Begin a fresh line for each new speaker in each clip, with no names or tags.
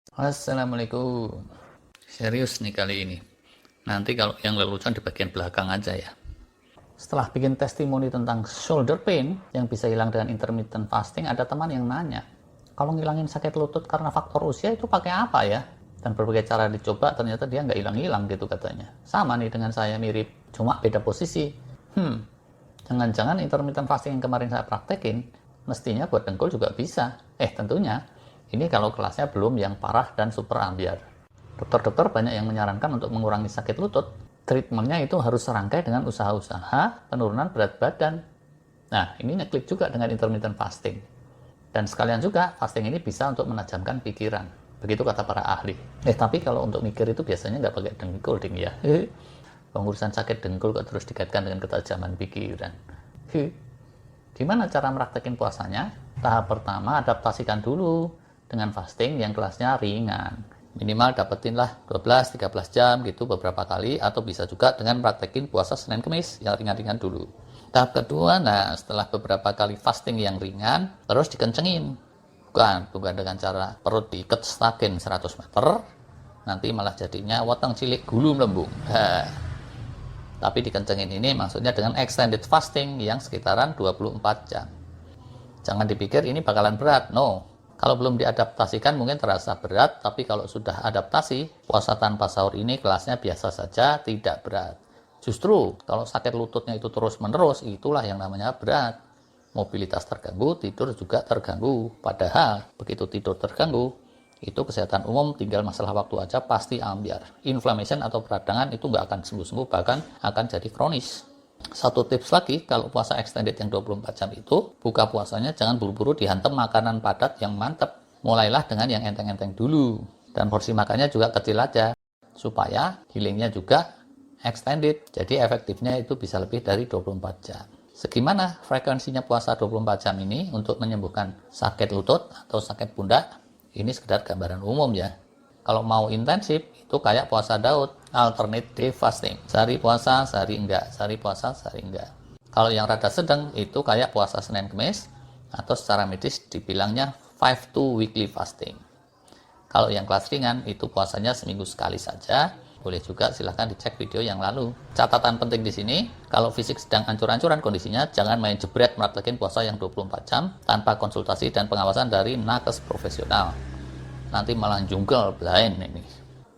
Assalamualaikum. Serius nih kali ini. Nanti kalau yang lelucon di bagian belakang aja ya. Setelah bikin testimoni tentang shoulder pain yang bisa hilang dengan intermittent fasting, ada teman yang nanya, kalau ngilangin sakit lutut karena faktor usia itu pakai apa ya? Dan berbagai cara dicoba, ternyata dia nggak hilang-hilang gitu katanya. Sama nih dengan saya, mirip, cuma beda posisi. Jangan-jangan intermittent fasting yang kemarin saya praktekin, mestinya buat dengkul juga bisa. Tentunya, ini kalau kelasnya belum yang parah dan super ambiar. Dokter-dokter banyak yang menyarankan untuk mengurangi sakit lutut. Treatmentnya itu harus serangkai dengan usaha-usaha penurunan berat badan. Nah, ini ngeklik juga dengan intermittent fasting. Dan sekalian juga, fasting ini bisa untuk menajamkan pikiran. Begitu kata para ahli. Tapi kalau untuk mikir itu biasanya nggak pakai dengkul, ding ya. Pengurusan sakit dengkul kok terus dikaitkan dengan ketajaman pikiran. Gimana cara meraktekin puasanya? Tahap pertama, adaptasikan dulu dengan fasting yang kelasnya ringan. Minimal dapetinlah 12-13 jam gitu beberapa kali, atau bisa juga dengan praktekin puasa Senin Kemis yang ringan-ringan dulu. Tahap kedua, setelah beberapa kali fasting yang ringan, terus dikencengin. Bukan dengan cara perut diikat stakin 100 meter, nanti malah jadinya weteng cilik gulung lembung. Tapi dikencengin ini maksudnya dengan extended fasting yang sekitaran 24 jam. Jangan dipikir ini bakalan berat, no. Kalau belum diadaptasikan mungkin terasa berat, tapi kalau sudah adaptasi, puasa tanpa sahur ini kelasnya biasa saja, tidak berat. Justru kalau sakit lututnya itu terus-menerus, itulah yang namanya berat. Mobilitas terganggu, tidur juga terganggu. Padahal begitu tidur terganggu, itu kesehatan umum tinggal masalah waktu aja, pasti ambiar. Inflammation atau peradangan itu nggak akan sembuh-sembuh, bahkan akan jadi kronis. Satu tips lagi, kalau puasa extended yang 24 jam itu, buka puasanya jangan buru-buru dihantam makanan padat yang mantep. Mulailah dengan yang enteng-enteng dulu. Dan porsi makannya juga kecil aja, supaya healingnya juga extended. Jadi efektifnya itu bisa lebih dari 24 jam. Segimana frekuensinya puasa 24 jam ini untuk menyembuhkan sakit lutut atau sakit pundak? Ini sekedar gambaran umum ya. Kalau mau intensif, itu kayak puasa Daud, alternate day fasting. Sehari puasa, sehari enggak. Sehari puasa, sehari enggak. Kalau yang rada sedang, itu kayak puasa Senin Kemis, atau secara medis dibilangnya 5-2 weekly fasting. Kalau yang kelas ringan, itu puasanya seminggu sekali saja. Boleh juga silahkan dicek video yang lalu. Catatan penting di sini, kalau fisik sedang ancur-ancuran kondisinya, jangan main jebret meraktekin puasa yang 24 jam tanpa konsultasi dan pengawasan dari nakes profesional. Nanti malah jungkel blind ini.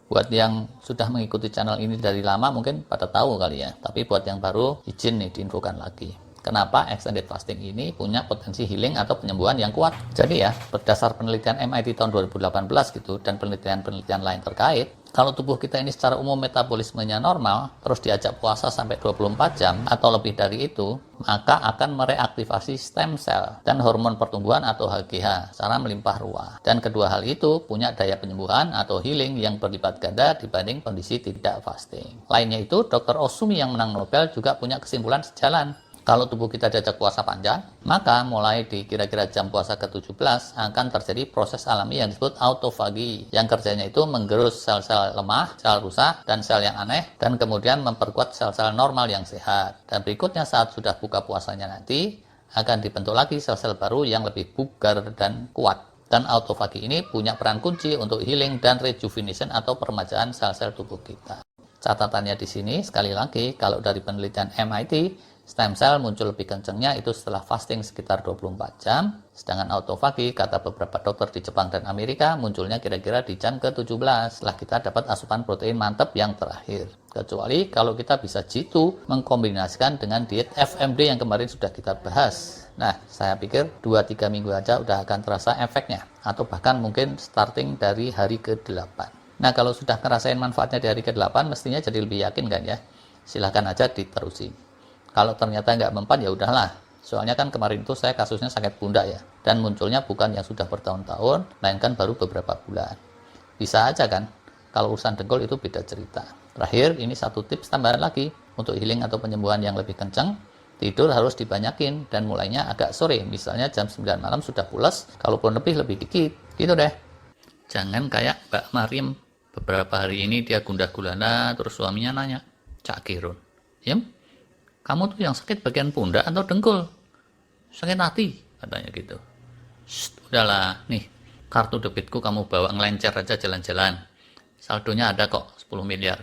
Buat yang sudah mengikuti channel ini dari lama mungkin pada tahu kali ya, tapi buat yang baru izin nih diinfokan lagi. Kenapa extended fasting ini punya potensi healing atau penyembuhan yang kuat? Jadi ya, berdasar penelitian MIT tahun 2018 gitu dan penelitian-penelitian lain terkait, kalau tubuh kita ini secara umum metabolismenya normal, terus diajak puasa sampai 24 jam atau lebih dari itu, maka akan mereaktivasi stem cell dan hormon pertumbuhan atau HGH secara melimpah ruah. Dan kedua hal itu punya daya penyembuhan atau healing yang berlipat ganda dibanding kondisi tidak fasting. Lainnya itu, Dr. Osumi yang menang Nobel juga punya kesimpulan sejalan. Kalau tubuh kita diajak puasa panjang, maka mulai di kira-kira jam puasa ke-17 akan terjadi proses alami yang disebut autofagi, yang kerjanya itu menggerus sel-sel lemah, sel rusak, dan sel yang aneh, dan kemudian memperkuat sel-sel normal yang sehat. Dan berikutnya saat sudah buka puasanya nanti, akan dibentuk lagi sel-sel baru yang lebih bugar dan kuat. Dan autofagi ini punya peran kunci untuk healing dan rejuvenation atau peremajaan sel-sel tubuh kita. Catatannya di sini, sekali lagi, kalau dari penelitian MIT, stem cell muncul lebih kencengnya itu setelah fasting sekitar 24 jam, sedangkan autofagi, kata beberapa dokter di Jepang dan Amerika, munculnya kira-kira di jam ke-17 setelah kita dapat asupan protein mantap yang terakhir. Kecuali kalau kita bisa jitu mengkombinasikan dengan diet FMD yang kemarin sudah kita bahas. Nah, saya pikir 2-3 minggu aja udah akan terasa efeknya, atau bahkan mungkin starting dari hari ke-8. Nah, kalau sudah ngerasain manfaatnya di hari ke-8, mestinya jadi lebih yakin kan ya? Silahkan aja diterusin. Kalau ternyata nggak mempan ya udahlah. Soalnya kan kemarin itu saya kasusnya sakit pundak ya. Dan munculnya bukan yang sudah bertahun-tahun, melainkan baru beberapa bulan. Bisa aja kan? Kalau urusan dengkul itu beda cerita. Terakhir, ini satu tips tambahan lagi. Untuk healing atau penyembuhan yang lebih kencang, tidur harus dibanyakin dan mulainya agak sore. Misalnya jam 9 malam sudah pulas, kalaupun lebih dikit. Gitu deh. Jangan kayak Mbak Mariam. Beberapa hari ini dia gundah gulana, terus suaminya nanya, Cak Kirun, kamu tuh yang sakit bagian pundak atau dengkul? Sakit hati, katanya gitu. Udahlah, nih, kartu debitku kamu bawa ngelencer aja jalan-jalan. Saldonya ada kok 10 miliar.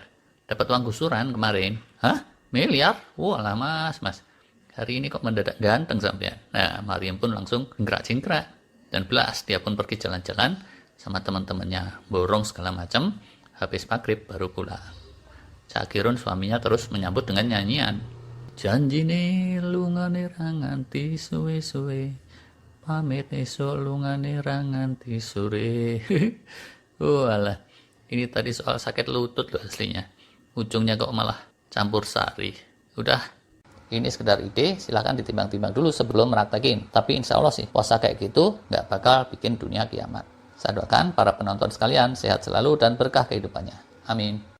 Dapat uang gusuran kemarin. Hah? Miliar? Walah mas. Hari ini kok mendadak ganteng sampean. Nah, Mariam pun langsung jingkrak-jingkrak. Dan belas, dia pun pergi jalan-jalan sama teman-temannya. Borong segala macam. Habis maghrib baru pulang. Cak Kirun suaminya terus menyambut dengan nyanyian. Janjine lungane ra nganti suwe-suwe. Pamit esok lungane ra nganti sore. Walah. Ini tadi soal sakit lutut loh aslinya. Ujungnya kok malah campur sari. Udah, ini sekedar ide, silahkan ditimbang-timbang dulu sebelum meraktekin. Tapi insya Allah sih, puasa kayak gitu nggak bakal bikin dunia kiamat. Saya doakan para penonton sekalian sehat selalu dan berkah kehidupannya. Amin.